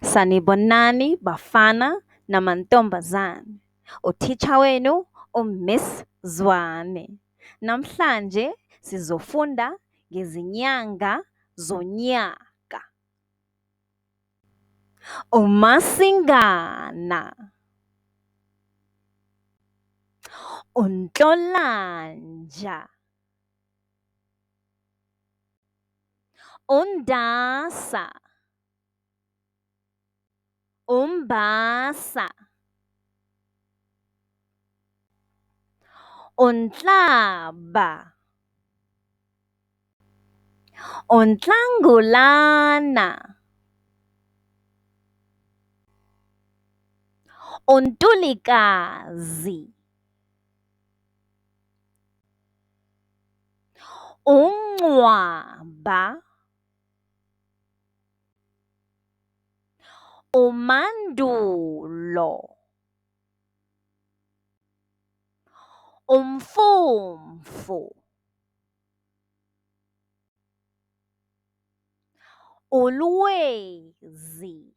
Sanibonani bafana namantombazane. Utitsha wenu uMiss Zwane. Namhlanje sizofunda ngezinyanga zonyaka. uMasingana, uNhlolanja, uNdasa, uMbasa, uNhlaba, uNhlangulana, uNtulikazi, uNcwaba, uMandulo, uMfumfu, uLwezi,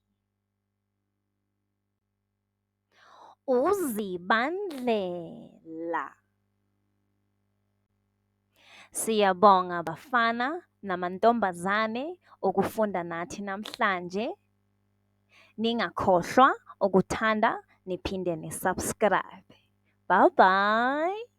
uZibandlela. Siyabonga bafana namantombazane ukufunda nathi namhlanje. Ningakhohlwa ukuthanda niphinde nisubscribe. Bye bye.